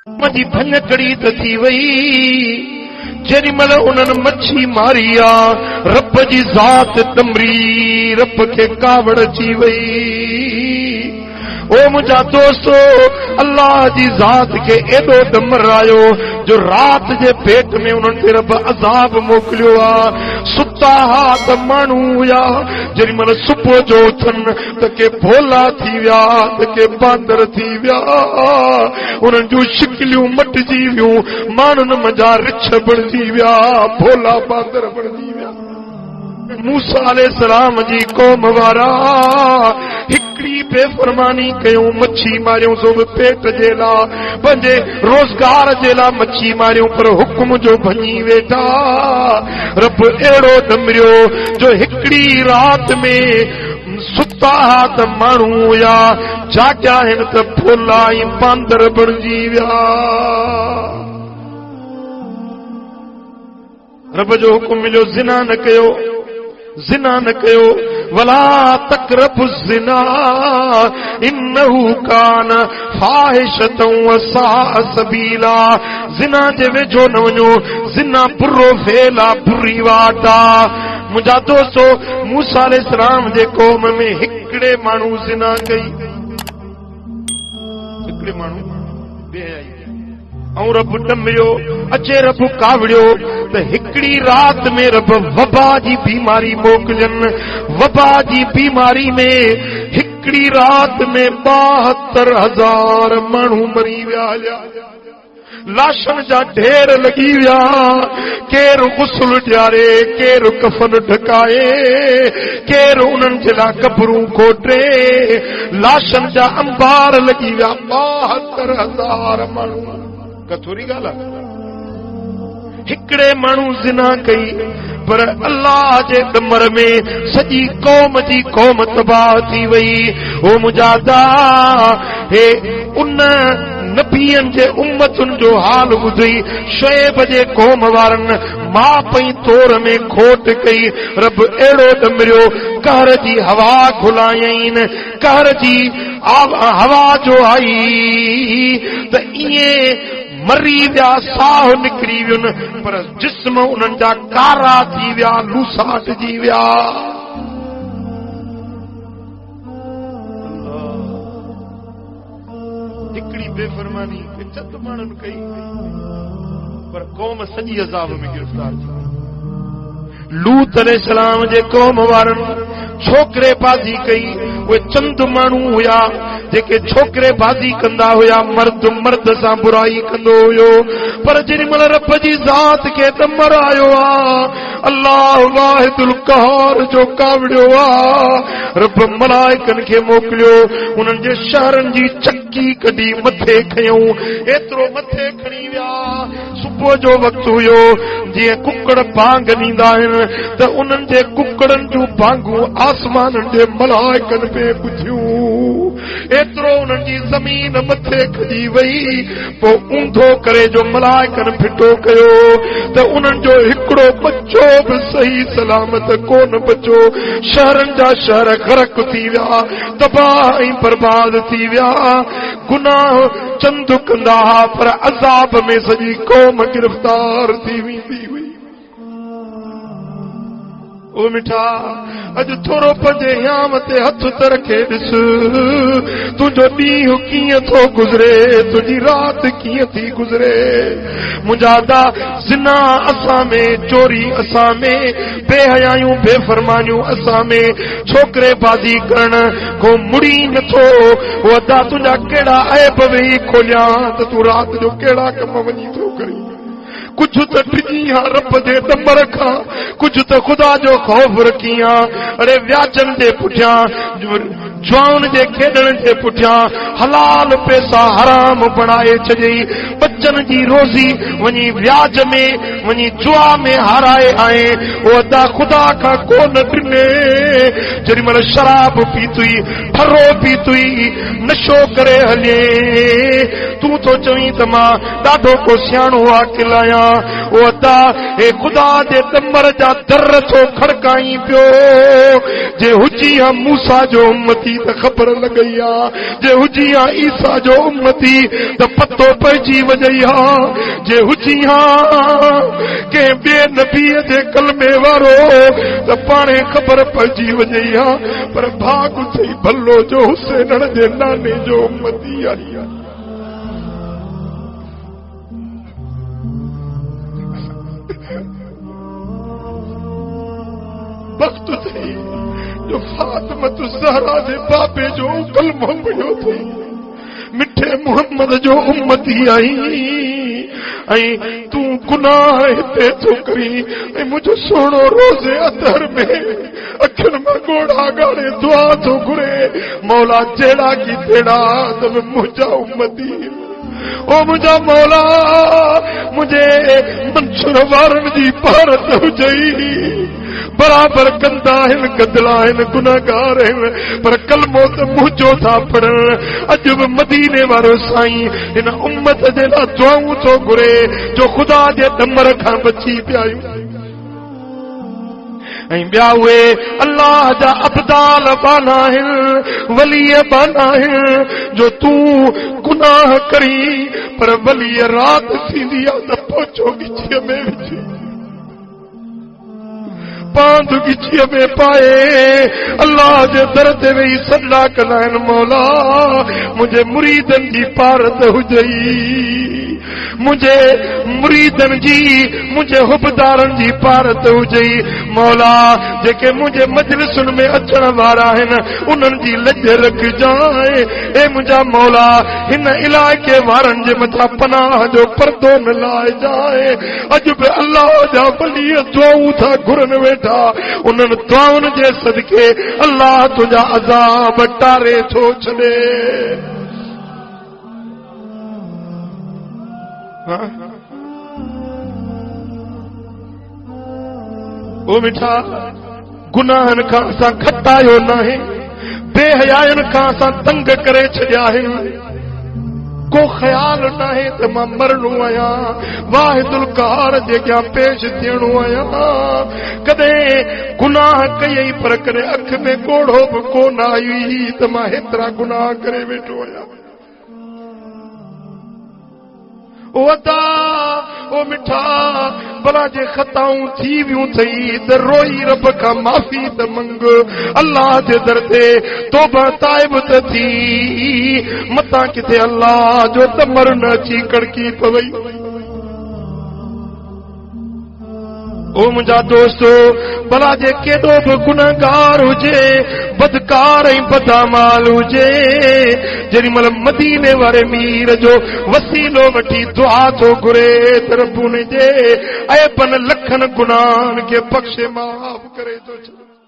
मुंहिंजी भञकड़ी त थी वई जेॾी महिल उन्हनि मच्छी मारी आहे रब जी ज़ात तमरी रब खे कावड़ अची वई। ओ मुंहिंजा दोस्तो अल्लाह जी ज़ात खे एॾो दमर आयो जो रात जे पेट में उन्हनि ते रब अज़ाब मोकिलियो आहे। सुता हा त माण्हू हुया जेॾी महिल सुबुह जो उथनि त के भोला थी विया त के बांदर थी विया उन्हनि जूं शिकिलियूं मटिजी वियूं माण्हुनि मंझा रिछ बणिजी विया भोला बांदर बणिजी विया। मूसा अलैहिस्सलाम जी क़ौम वारा हिकड़ी बेफरमानी कयूं मच्छी मारियूं सो बि पेट जे लाइ पंहिंजे रोज़गार जे लाइ मच्छी मारियूं पर हुकुम जो भञी वेठा। रब अहिड़ो दमरियो जो हिकड़ी रात में सुता त माण्हू हुया जाॻिया आहिनि त भोला ऐं बांदर बणिजी विया। रब जो हुकुम मिलियो ज़िना न कयो ज़िना न कयो वला तक़रबु ज़िना इन्नहु कान फ़ाहिशतन व साअ सबीला। ज़िना जे वेझो न वञो ज़िना बुरो फेल आहे बुरी वाट आहे। मुंहिंजा दोस्तो मूसा अलैहिस्सलाम जे क़ौम में हिकिड़े माण्हू ज़िना कई हिकिड़े माण्हू बेहयाई ऐं रब डमियो अचे रब कावड़ियो त हिकड़ी रात में रब वबा जी बीमारी मोकिलियनि। वबा जी बीमारी में हिकड़ी रात में 72,000 माण्हू मरी विया लाशन जा ढेर लगी विया केर गुस्ल ॾियारे केर कफन ढकाए केर उन्हनि जे लाइ कबरूं खोटे लाशन जा अंबार लगी विया 72,000 माण्हू थोरी ॻाल्हि आहे। हिकिड़े माण्हू ज़िना कई पर अल्लाह जे दमर में सॼी क़ौम जी क़ौम तबाह थी वई। ओ मुजादा हे उन नबियनि जे उम्मतुनि जो हाल ॿुधी शुएब जे क़ौम वारनि मां पई तोर में खोट कई। रब अहिड़ो दमरियो कहर जी हवा घुलायईं कहर जी हवा जो आई त ईअं मरी विया साह निकिरी वियुनि पर जिस्म उन्हनि जा कारा थी विया लूसाटजी विया। हिकिड़ी बेफरमानी चत माण्हुनि कई पर क़ौम सॼी अज़ाब में गिरफ़्तार थी। लूत अलैहिस्सलाम जे क़ौम वारनि छोकिरे बाज़ी कई उहे चंद माण्हू हुया जेके छोकिरे बाज़ी कंदा हुया मर्द मर्द सां बुराई कंदो हुयो पर जेॾी महिल रब जी ज़ात खे दमर आयो आहे अल्लाह वाहिदुल क़हार जो कावड़ियो आहे रब मलाइकनि खे मोकिलियो उन्हनि जे शहरनि जी चक्की कढी मथे खयूं एतिरो मथे खणी विया। सुबुह जो वक़्तु हुयो जीअं कुकड़ बांग ॾींदा आहिनि त उन्हनि जे कुकड़नि जूं बांगूं आसमाननि जे मलाइकनि में ॿुधियूं एतिरो उन्हनि जी ज़मीन मथे खजी वई। पोइ ऊंधो करे जो मलाइकनि फिटो कयो त उन्हनि जो हिकिड़ो बच्चो बि सही सलामत कोन बचो। शहरनि जा शहर ग़रक़ थी विया तबाह ऐं बर्बाद थी विया। गुनाह चंद कंदा पर अज़ाब में सॼी क़ौम गिरफ़्तार थी वेंदी हुई। ओ मिठा अॼु थोरो पंहिंजे याम ते हथ त रखे ॾिस तुंहिंजो ॾींहुं कीअं थो गुज़रे तुंहिंजी राति कीअं थी गुज़रे। मुंहिंजा दा ज़िना असां में चोरी असां में बेहयायूं बेफरमानियूं असां में छोकिरे बाज़ी करण को मुड़ी नथो उहो अदा तुंहिंजा कहिड़ा ऐब वेही खोलियां त तूं राति जो कहिड़ा कम वञी थो करी। कुझु त टिजी हा रब जे दमर खां कुझु त ख़ुदा जो ख़ौफ़ रखी हा। अड़े व्याजनि जे पुठियां जुआन जे खेॾण जे पुठियां हलाल पैसा हराम बणाए छॾई बच्चनि जी रोज़ी वञी व्याज में वञी जुआ में हाराए आए उहो अदा ख़ुदा खां कोन ॾिने। जेॾी महिल शराब पीतुई फरो पीतुई नशो करे हले तूं तो चवीं त मां ॾाढो को सियाणो वाकिल आहियां उहो अदा हे ख़ुदा जे दमर जा दर थो खड़काई पियो जे हुजी हा मूसा जो उम्मती उम्मती त ख़बर लगई आ, जे हुजिया ईसा जो उम्मती त पतो पइजी वजई आ, जे हुजिया के बे नबी जे कलमे वारो त पाणे ख़बर पइजी वजई आ। पर भाग सही भलो जो हुसैन जे नाने जो उम्मती आई आ। वक्त थी जो फातिमत ज़हरा जे बाबे जो कलमो पढ़ियो थी, मिठे मोहम्मद जो उम्मती आई, ऐं तू गुनाह हिते थो करी, ऐं मुझो सोनो रोज़े अतहर में अखियुनि मां गोड़ा गाड़े दुआ थो घुरे, मौला जहिड़ा की तेड़ा त मुंहिंजा उम्मती, ओ मुंहिंजा मौला मुझे मंसूर वारनि जी भारत हुजई, बराबर कंदा आहिनि, गदला आहिनि, गुनाहगार आहिनि, पर कलमो त मुंहिंजो था पढ़नि। अॼु बि मदीने वारो साईं हिन उम्मत जे लाइ दुआऊं थो घुरे जो ख़ुदा जे दमर खां बची पिया आहियूं। ऐं ॿिया उहे अल्लाह जा अब्दाल बाना आहिनि, वली बाना आहिनि, जो तूं गुनाह करी पर वली राति थींदी आहे त पोचो गिचीअ में विझी, पांध गिचीअ में पाए अल्लाह जे दर ते वेही सॾा कंदा आहिनि, मौला मुंहिंजे मुरीदनि जी पारत हुजई, मुझे मुरीदन जी मुझे हुबदारन जी पारत हुजई, मौला जेके मुझे मजलिसुन में अचण वारा आहिनि उन्हनि जी लज रखजाए। ए मुंहिंजा मौला हिन इलाइक़े वारनि जे मथां पनाह जो पर्दो न लाए जाए। अॼु बि अल्लाह जा वली दुआऊं था घुरनि वेठा, उन्हनि दुआउनि जे सदके अल्लाह तुंहिंजा अज़ाब टारे थो छॾे। ओ मिठा, गुनाहनि खां असां खटायो नाहे, बेहयायुनि खां असां तंग करे छॾिया आहिनि, को ख़्याल नाहे त मां मरणो आहियां, वाहिदुल क़हार जे अॻियां पेश थियणो आहियां। कॾहिं गुनाह कयई पर कॾहिं अख में ॻोढ़ो बि कोन आई त मां हेतिरा गुनाह करे वेठो आहियां। ओ अदा ओ मिठा, भला जे खताऊं थी वियूं थई त रोई रब खां माफ़ी त मंग, अल्लाह जे दर ते तौबा ताइब त थी, मतां किथे अल्लाह जो तमर न अची कड़की पवई। ओ मुंहिंजा दोस्तो, भला जे केॾो बि गुनहगार हुजे, बदकार ऐं बदामाल हुजे, जेॾी महिल मदीने वारे मीर जो वसीलो वठी दुआ थो घुरे त रब उन जे ऐबन लखनि गुनाहनि खे बख़्शे माफ़ करे थो छॾे।